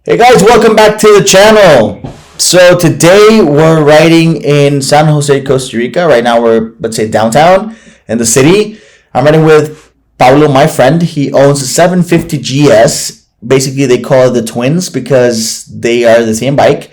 Hey guys, welcome back to the channel. So today we're riding in San Jose, Costa Rica. Right now we're, let's say, downtown in the city. I'm riding with Pablo, my friend. He owns a 750 GS. Basically, they call it the twins because they are the same bike.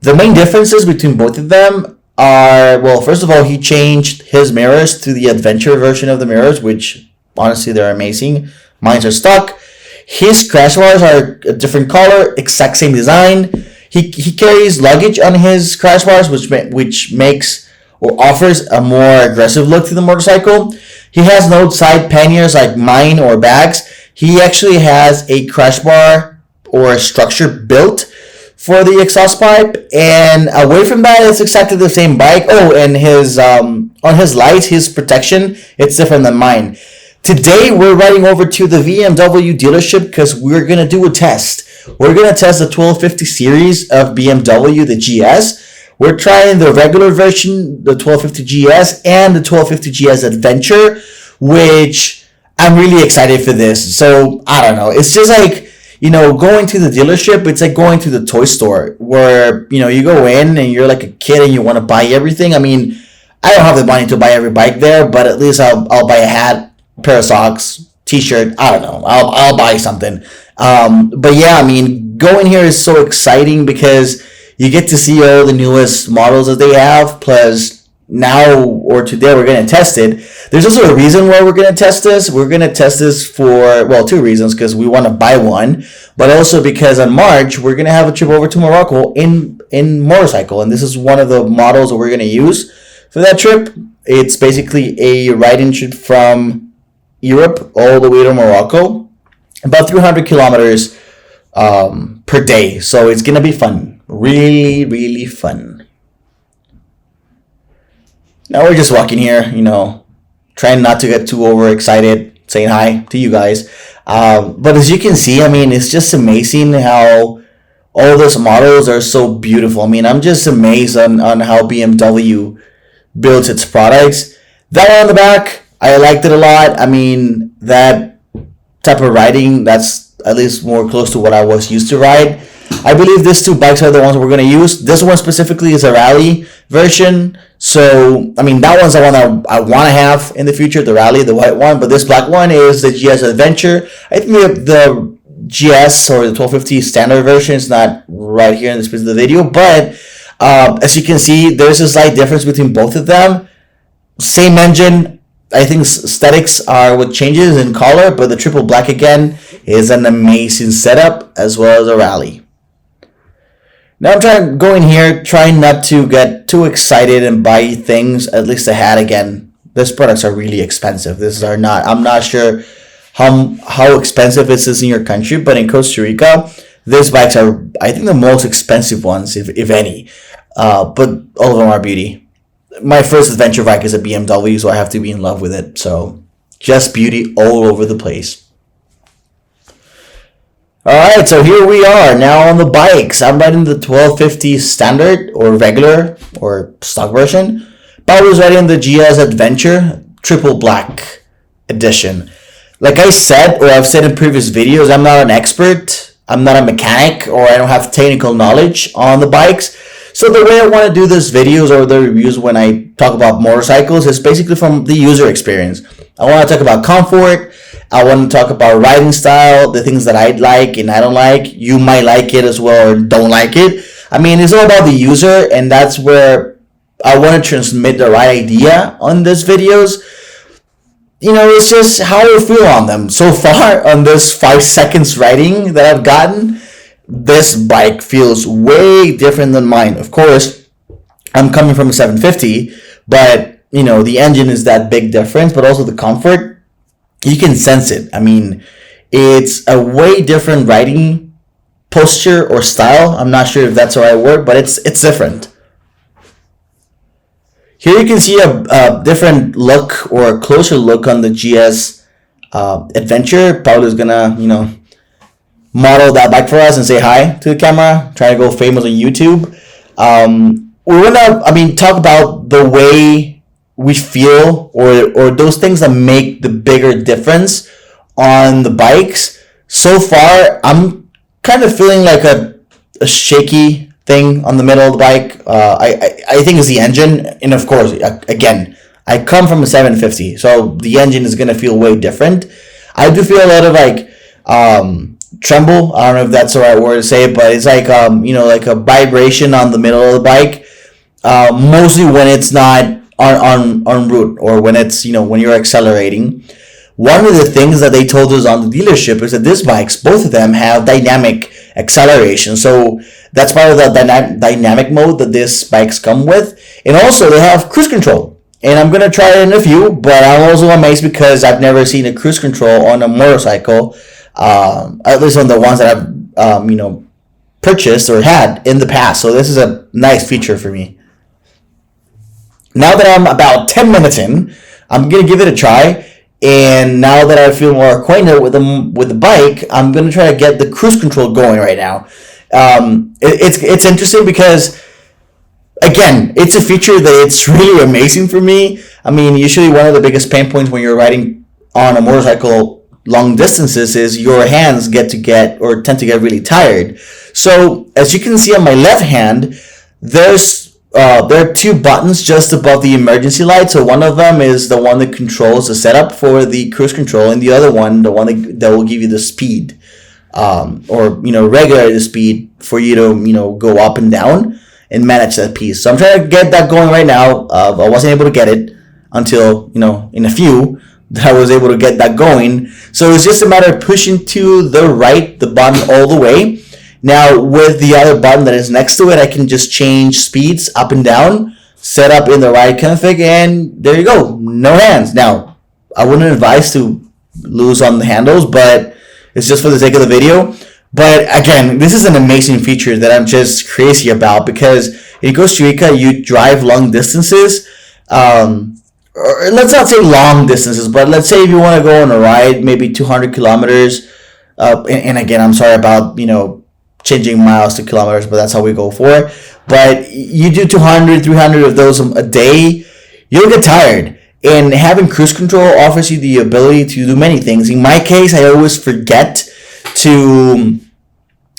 The main differences between both of them are, well, first of all, he changed his mirrors to the adventure version of the mirrors, which honestly, they're amazing. Mine are stock. His crash bars are a different color, exact same design. He carries luggage on his crash bars, which makes or offers a more aggressive look to the motorcycle. He has no side panniers like mine or bags. He actually has a crash bar or a structure built for the exhaust pipe, and away from that, it's exactly the same bike. Oh, and his on his lights, his protection, it's different than mine. Today, we're riding over to the BMW dealership because we're going to do a test. We're going to test the 1250 series of BMW, the GS. We're trying the regular version, the 1250 GS, and the 1250 GS Adventure, which I'm really excited for this. So, I don't know. It's just like, going to the dealership, it's like going to the toy store where, you go in and you're like a kid and you want to buy everything. I mean, I don't have the money to buy every bike there, but at least I'll buy a hat, pair of socks, t-shirt, I don't know, I'll buy something. But yeah, I mean, going here is so exciting because you get to see all the newest models that they have, plus now or today we're going to test it. There's also a reason why we're going to test this. We're going to test this for, well, two reasons, because we want to buy one, but also because in March we're going to have a trip over to Morocco in motorcycle, and this is one of the models that we're going to use for that trip. It's basically a riding trip from Europe all the way to Morocco, about 300 kilometers per day. So it's gonna be fun, really, really fun. Now we're just walking here, trying not to get too overexcited, saying hi to you guys. But as you can see, I mean, it's just amazing how all those models are so beautiful. I mean, I'm just amazed on how BMW builds its products. That one on the back, I liked it a lot. I mean, that type of riding, that's at least more close to what I was used to ride. I believe these two bikes are the ones we're going to use. This one specifically is a rally version. So, I mean, that one's the one that I want to have in the future, the rally, the white one. But this black one is the GS Adventure. I think the GS or the 1250 standard version is not right here in this piece of the video. But as you can see, there's a slight difference between both of them. Same engine. I think aesthetics are what changes in color, but the triple black again is an amazing setup as well as a rally. Now I'm going here, trying not to get too excited and buy things, at least a hat again. These products are really expensive. I'm not sure how expensive this is in your country, but in Costa Rica, these bikes are, I think, the most expensive ones, if any. But all of them are beauty. My first adventure bike is a BMW, so I have to be in love with it. So, just beauty all over the place. Alright, so here we are now on the bikes. I'm riding the 1250 standard or regular or stock version. Pablo's riding the GS Adventure triple black edition. Like I said, or I've said in previous videos, I'm not an expert. I'm not a mechanic, or I don't have technical knowledge on the bikes. So the way I want to do these videos or the reviews when I talk about motorcycles is basically from the user experience. I want to talk about comfort. I want to talk about riding style, the things that I like and I don't like. You might like it as well or don't like it. I mean, it's all about the user, and that's where I want to transmit the right idea on these videos. It's just how I feel on them. So far, on this 5 seconds riding that I've gotten, this bike feels way different than mine. Of course, I'm coming from a 750, but the engine is that big difference, but also the comfort, you can sense it. I mean, it's a way different riding posture or style. I'm not sure if that's the right word, but it's different. Here you can see a different look or a closer look on the GS Adventure. Paulo's gonna, model that bike for us and say hi to the camera. Trying to go famous on YouTube. We're gonna, talk about the way we feel or those things that make the bigger difference on the bikes. So far, I'm kind of feeling like a shaky thing on the middle of the bike. I think it's the engine, and of course, again, I come from a 750, so the engine is gonna feel way different. I do feel a lot of tremble. I don't know if that's the right word to say, but it's like like a vibration on the middle of the bike. Mostly when it's not on route or when it's when you're accelerating. One of the things that they told us on the dealership is that these bikes, both of them, have dynamic acceleration. So that's part of the dynamic mode that these bikes come with. And also they have cruise control. And I'm going to try it in a few, but I'm also amazed because I've never seen a cruise control on a motorcycle, at least on the ones that I've, purchased or had in the past. So this is a nice feature for me. Now that I'm about 10 minutes in, I'm going to give it a try. And now that I feel more acquainted with the bike, I'm going to try to get the cruise control going right now. It's interesting because, again, it's a feature that it's really amazing for me. Usually one of the biggest pain points when you're riding on a motorcycle long distances is your hands tend to get really tired. So as you can see on my left hand, there are two buttons just above the emergency light. So one of them is the one that controls the setup for the cruise control, and the other one, the one that will give you the speed, or regulate the speed for you to go up and down and manage that piece. So I'm trying to get that going right now. I wasn't able to get it until in a few that I was able to get that going. So it's just a matter of pushing to the right, the button all the way. Now, with the other button that is next to it, I can just change speeds up and down, set up in the right config, and there you go. No hands. Now, I wouldn't advise to lose on the handles, but it's just for the sake of the video. But again, this is an amazing feature that I'm just crazy about because in Costa Rica, you drive long distances. Or let's not say long distances, but let's say if you want to go on a ride, maybe 200 kilometers. And again, I'm sorry about, changing miles to kilometers, but that's how we go for it. But you do 200, 300 of those a day, you'll get tired. And having cruise control offers you the ability to do many things. In my case, I always forget to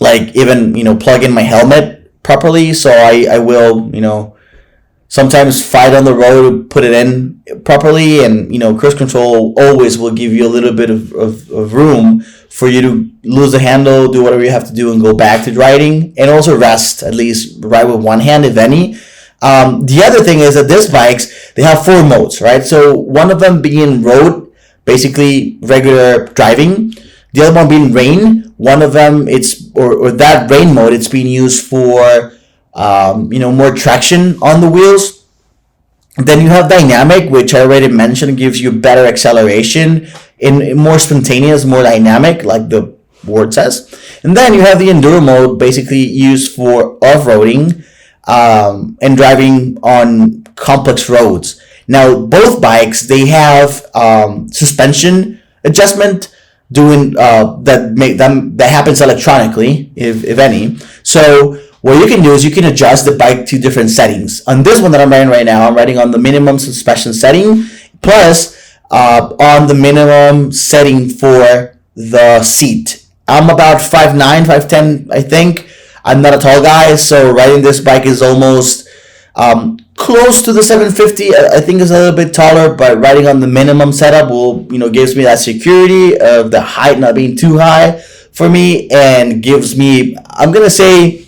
even plug in my helmet properly. So I will sometimes fight on the road to put it in properly, and cruise control always will give you a little bit of room for you to lose the handle, do whatever you have to do, and go back to riding, and also rest, at least ride with one hand, if any. The other thing is that these bikes, they have 4 modes, right? So one of them being road, basically regular driving. The other one being rain. One of them, or that rain mode, it's being used for more traction on the wheels. Then you have dynamic, which I already mentioned, gives you better acceleration, in more spontaneous, more dynamic, like the word says. And then you have the enduro mode, basically used for off-roading and driving on complex roads. Now, both bikes, they have suspension adjustment doing that happens electronically, if any. So what you can do is you can adjust the bike to different settings. On this one that I'm riding right now, I'm riding on the minimum suspension setting, plus on the minimum setting for the seat. I'm about 5'9", 5'10", I think. I'm not a tall guy, so riding this bike is almost close to the 750. I think it's a little bit taller, but riding on the minimum setup gives me that security of the height not being too high for me, and gives me, I'm gonna say,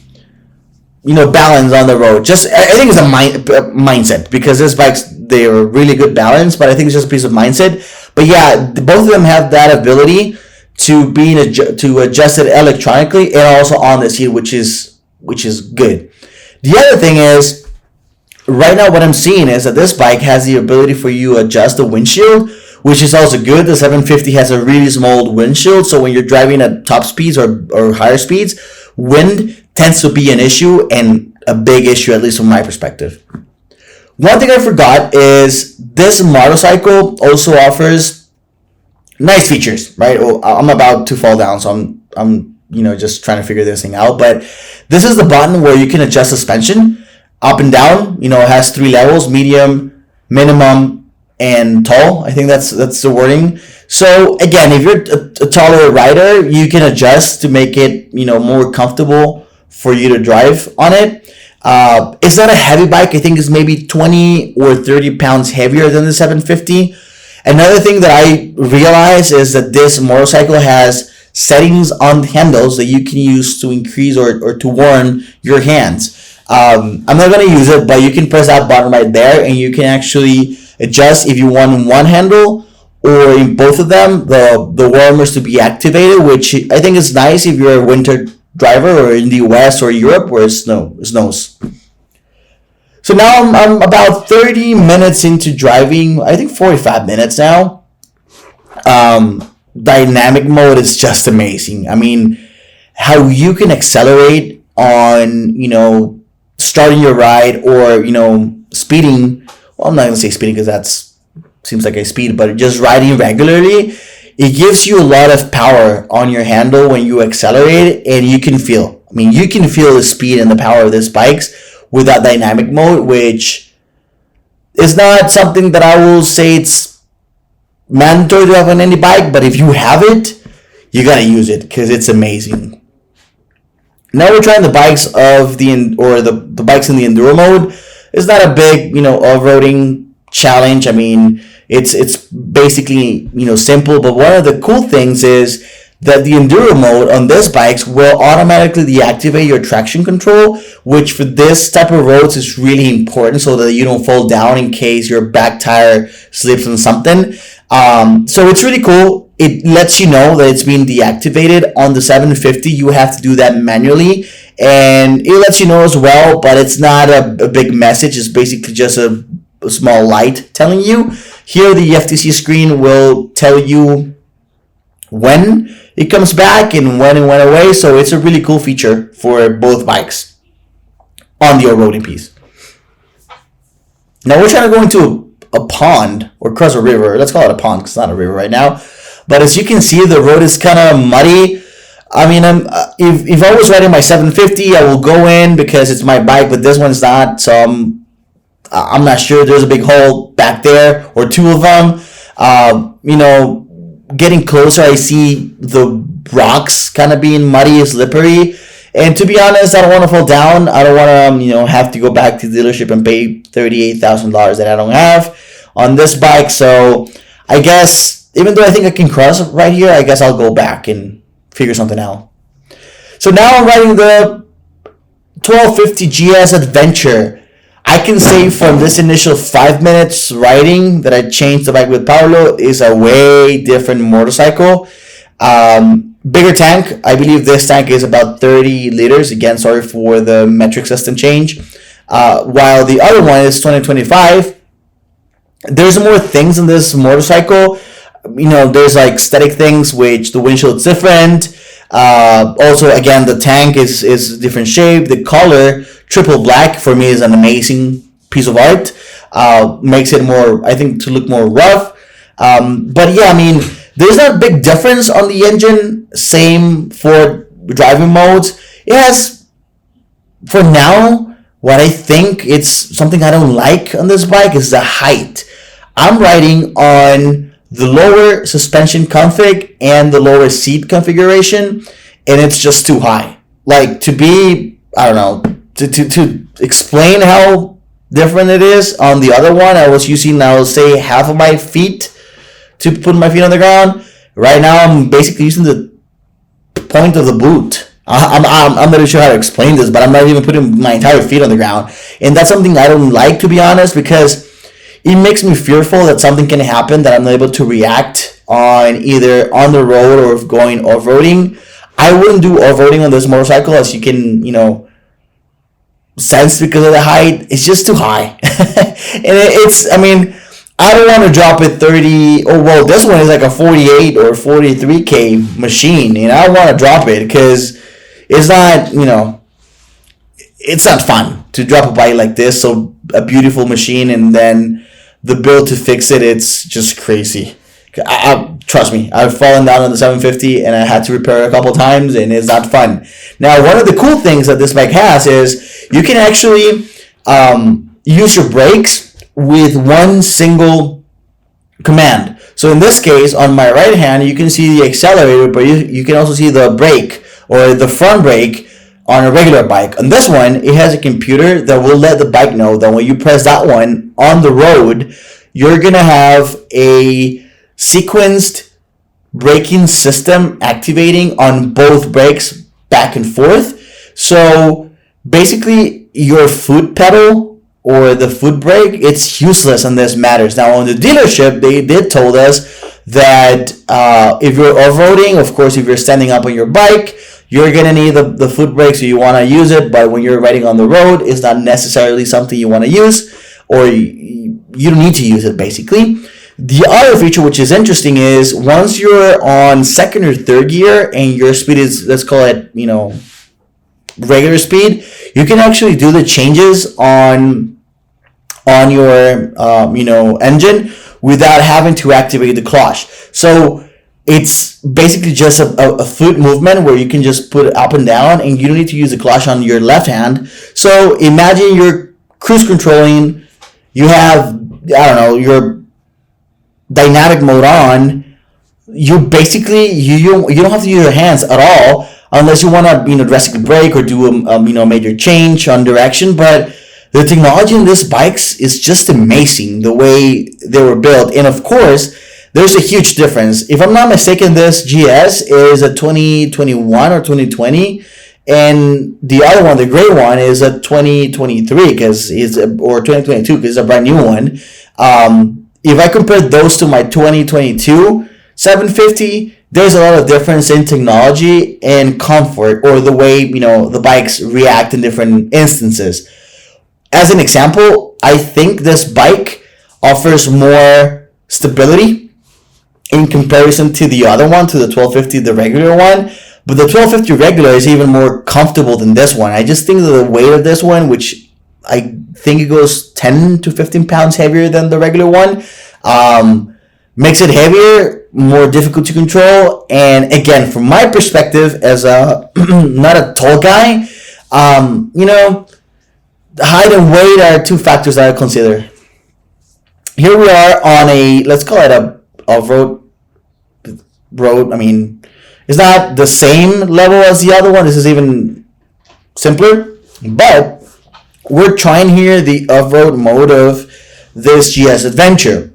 balance on the road. Just, I think it's a mindset, because these bikes, they are really good balance, but I think it's just a piece of mindset. But yeah, both of them have that ability to adjust it electronically and also on the seat, which is good. The other thing is, right now what I'm seeing is that this bike has the ability for you to adjust the windshield, which is also good. The 750 has a really small windshield, so when you're driving at top speeds or higher speeds, wind tends to be an issue, and a big issue, at least from my perspective. One thing I forgot is this motorcycle also offers nice features, right? Well, I'm about to fall down, so I'm just trying to figure this thing out. But this is the button where you can adjust suspension up and down. It has 3 levels: medium, minimum, and tall. I think that's the wording. So again, if you're a taller rider, you can adjust to make it more comfortable for you to drive on it. It's not a heavy bike. I think it's maybe 20 or 30 pounds heavier than the 750. Another thing that I realized is that this motorcycle has settings on the handles that you can use to increase or to warm your hands. I'm not going to use it, but you can press that button right there, and you can actually adjust if you want one handle or in both of them the warmers to be activated, which I think is nice if you're a winter driver or in the US or Europe where it snows. So now I'm about 30 minutes into driving. I think 45 minutes now. Dynamic mode is just amazing. I mean, how you can accelerate on starting your ride or speeding. Well, I'm not gonna say speeding because that's seems like a speed, but just riding regularly, it gives you a lot of power on your handle when you accelerate, and you can feel the speed and the power of these bikes with that dynamic mode, which is not something that I will say it's mandatory to have on any bike, but if you have it, you gotta use it because it's amazing. Now we're trying the bikes of the bikes in the enduro mode. It's not a big off-roading challenge. I mean, it's basically simple, but one of the cool things is that the enduro mode on these bikes will automatically deactivate your traction control, which for this type of roads is really important so that you don't fall down in case your back tire slips on something. So it's really cool. It lets you know that it's being deactivated. On the 750, you have to do that manually, and it lets you know as well, but it's not a big message. It's basically just a small light telling you. Here, the FTC screen will tell you when it comes back and when it went away. So it's a really cool feature for both bikes on the off-roading piece. Now we're trying to go into a pond or cross a river. Let's call it a pond because it's not a river right now. But as you can see, the road is kind of muddy. I mean, if I was riding my 750, I will go in because it's my bike, but this one's not. So I'm not sure. There's a big hole back there or 2 of them. Getting closer, I see the rocks kind of being muddy and slippery. And to be honest, I don't want to fall down. I don't want to, have to go back to the dealership and pay $38,000 that I don't have on this bike. So I guess, even though I think I can cross right here, I guess I'll go back and figure something out. So now I'm riding the 1250 GS Adventure. I can say from this initial 5 minutes riding that I changed the bike with Paulo is a way different motorcycle. Bigger tank. I believe this tank is about 30 liters. Again, sorry for the metric system change. While the other one is 2025. There's more things in this motorcycle. There's like static things, which the windshield is different. Also, again, the tank is a different shape. The color, triple black, for me is an amazing piece of art. Makes it more, I think, to look more rough. But yeah, I mean, there's not a big difference on the engine. Same for driving modes. It has, for now, what I think it's something I don't like on this bike is the height. I'm riding on the lower suspension config and the lower seat configuration, and it's just too high. Like, to be, I don't know, to explain how different it is, on the other one, I was using, I will say, half of my feet to put my feet on the ground. Right now, I'm basically using the point of the boot. I'm not really sure how to explain this, but I'm not even putting my entire feet on the ground. And that's something I don't like, to be honest, because it makes me fearful that something can happen, that I'm not able to react on either on the road or going off-roading. I wouldn't do off-roading on this motorcycle, as you can, sense because of the height. It's just too high. And I don't want to drop it 30, this one is like a 48 or 43K machine, and I don't want to drop it because it's not, it's not fun to drop a bike like this. So a beautiful machine, and then the bill to fix it, it's just crazy. Trust me, I've fallen down on the 750 and I had to repair it a couple times, and it's not fun. Now, one of the cool things that this bike has is you can actually use your brakes with one single command. So in this case, on my right hand, you can see the accelerator, but you can also see the brake or the front brake on a regular bike. On this one, it has a computer that will let the bike know that when you press that one on the road, you're going to have a sequenced braking system activating on both brakes back and forth. So basically, your foot pedal or the foot brake, it's useless on this matters. Now, on the dealership, they did told us that if you're off-roading, of course, if you're standing up on your bike, you're going to need the foot brake, so you want to use it. But when you're riding on the road, it's not necessarily something you want to use, or you don't need to use it, basically. The other feature, which is interesting, is once you're on second or third gear and your speed is, let's call it, regular speed, you can actually do the changes on your, engine without having to activate the clutch. So it's basically just a foot movement where you can just put it up and down, and you don't need to use the clutch on your left hand. So imagine you're cruise controlling, you have, your dynamic mode on. You basically, you don't have to use your hands at all unless you want to, drastically brake or do a major change on direction. But the technology in these bikes is just amazing, the way they were built. And of course, there's a huge difference. If I'm not mistaken, this GS is a 2021 or 2020, and the other one, the gray one, is a 2023 or 2022 because it's a brand new one. If I compare those to my 2022 750, there's a lot of difference in technology and comfort, or the way the bikes react in different instances. As an example, I think this bike offers more stability in comparison to the other one, to the 1250, the regular one. But the 1250 regular is even more comfortable than this one. I just think that the weight of this one, which I think it goes 10 to 15 pounds heavier than the regular one, makes it heavier, more difficult to control. And again, from my perspective as a not a tall guy, height and weight are two factors that I consider. Here we are on a, let's call it a off-road road. I mean, it's not the same level as the other one. This is even simpler, but we're trying here the off-road mode of this GS Adventure.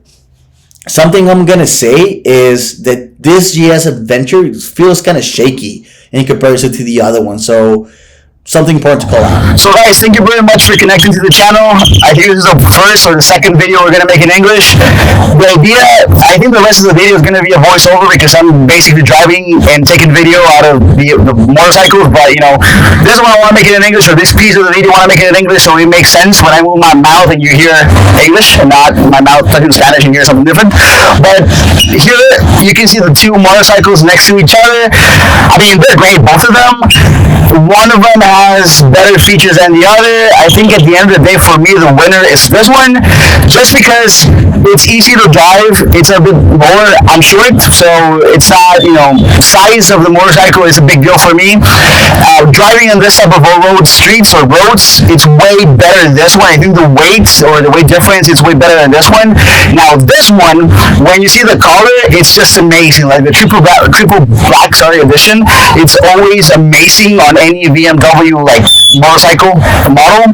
Something I'm going to say is that this GS Adventure feels kind of shaky in comparison to the other one. So something important to call out. So guys, thank you very much for connecting to the channel. I think this is the first or the second video we're going to make in English. The idea, I think the rest of the video is going to be a voiceover because I'm basically driving and taking video out of the motorcycles, but this one I want to make it in English, or this piece of the video I want to make it in English so it makes sense when I move my mouth and you hear English and not my mouth talking Spanish and you hear something different. But here you can see the two motorcycles next to each other. I mean, they're great, both of them. One of them has better features than the other. I think at the end of the day, for me, the winner is this one, just because it's easy to drive. It's a bit lower. I'm short, so it's not, size of the motorcycle is a big deal for me. Driving on this type of road streets or roads, it's way better than this one. I think the weight or the weight difference is way better than this one. Now, this one, when you see the color, it's just amazing. Like the triple black edition, it's always amazing on any BMW motorcycle model.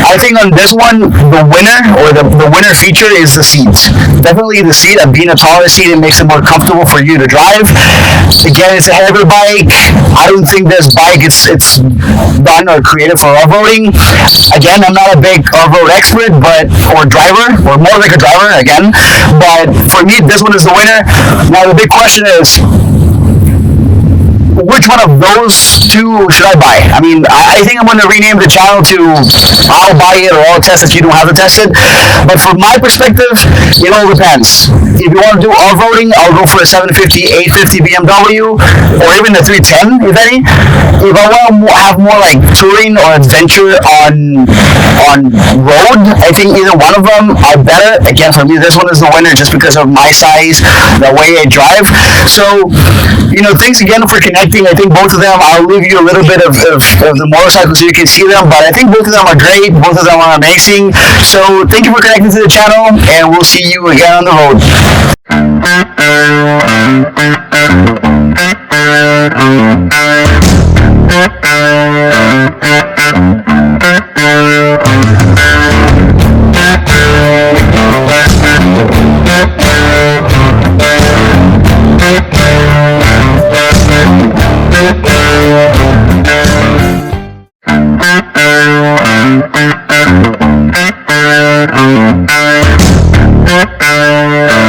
I think on this one, the winner or the winner feature is the seat. Definitely the seat. Being a taller seat, it makes it more comfortable for you to drive. Again, it's a heavier bike. I don't think this bike it's done or created for off-roading. Again, I'm not a big off-road expert, or driver, or more like a driver again. But for me, this one is the winner. Now the big question is, which one of those two should I buy? I mean, I think I'm going to rename the channel to I'll buy it or I'll test if you don't have to test it. But from my perspective, it all depends. If you want to do off-roading, I'll go for a 750, 850 BMW, or even the 310, if any. If I want to have more like touring or adventure on road, I think either one of them are better. Again, for me, this one is the winner just because of my size, the way I drive. So, thanks again for connecting. I think both of them, I'll leave you a little bit of the motorcycle so you can see them, but I think both of them are great. Both of them are amazing. So thank you for connecting to the channel, and we'll see you again on the road.